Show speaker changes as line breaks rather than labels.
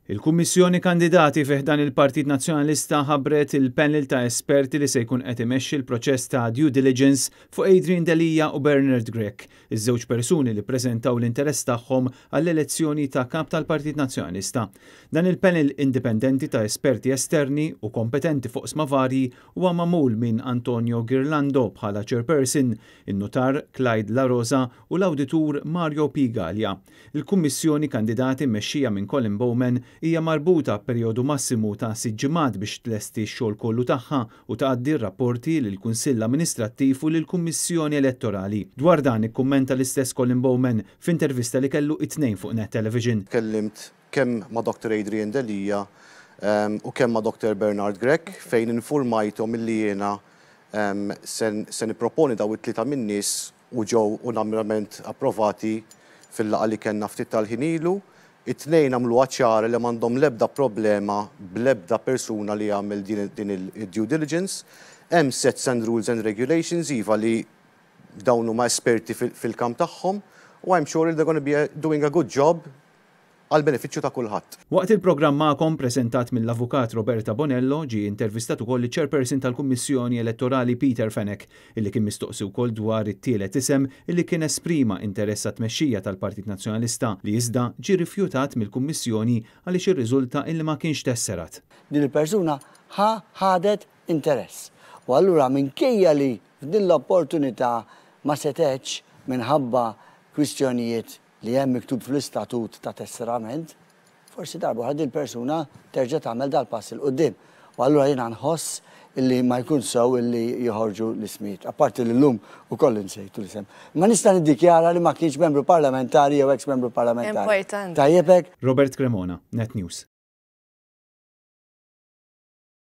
Il-Kummissjoni kandidati fih dan il-Partit Nazzjonalista ħabbret il-panel ta' esperti li se jkun qed imexxi l-proċess ta' due diligence fuq Adrian Delija u Bernard Grech, iż-żewġ persuni li ppreżentaw l-interess tagħhom għall-elezzjoni ta' kap tal-Partit Nazzjonalista. Dan il-panel indipendenti ta' esperti esterni u kompetenti fuq sma varji huwa magħmul minn Antonio Ghirlando bħala chairperson, in-notar Clyde La Rosa u l-awditur Mario Pigalja. Il-Kummissjoni kandidati mmexxija minn Colin Bowman hija marbuta perjodu massimu ta' 6 ġimgħat biex tlesti x-xogħol kollu tagħha u tgħaddi r-rapporti lill-Kunsill Amministrattiv u lill-Kummissjoni Elettorali. Dwar dan ikkummenta l-istess Colin Bowman f'intervista li kellu it-tnejn fuq Net Television.
Kellimt kemm ma' Dr. Adrian Delija u kemm ma' Dr. Bernard Grech fejn infurmajthom milli jiena se nipproponi daw it-tlieta min-nies u ġew unanimemente approvati fil-laqgħa li kellna ftit tal-ħin ilu. It-tnejn għamlu ċara li m'għandhom l-ebda problema bl-ebda persuna li jagħmel din il-due diligence. Hemm sets and rules and regulations iva li dawn huma esperti fil-kamp tagħhom u I'm sure they're going to be doing a good job għal benefiċċju ta' kulħadd.
Waqt il-programm magħkom preżentat mill-avukat Roberta Bonello ġie intervistat ukoll iċ-chairperson tal-Kummissjoni Elettorali Peter Fenech illi kien mistoqsi wkoll dwar it-tielet isem illi kien esprima interess tmexxija tal-Partit Nazzjonalista li iżda ġie rifjutat mill-Kummissjoni għaliex irriżulta illi ma kienx tesserat.
Din il-persuna ħadet interess. U allura minkejja li f'din l-opportunità ma setgħetx minħabba kwistjonijiet li hemm miktub fl-istatut ta' tesserament, forsi darba ħad il-persuna terġa' tagħmel dal-pass il qudiem. U allura jiena nħoss illi ma jkun sew illi joħorġu l-ismijiet. Apparti li llum ukoll insejtu l-isem. Ma nista' niddikjara li ma kienx membru parlamentari jew ex membru parlamentari.
Importanti.
Tajjeb hekk.
Robert Cremona, Net News.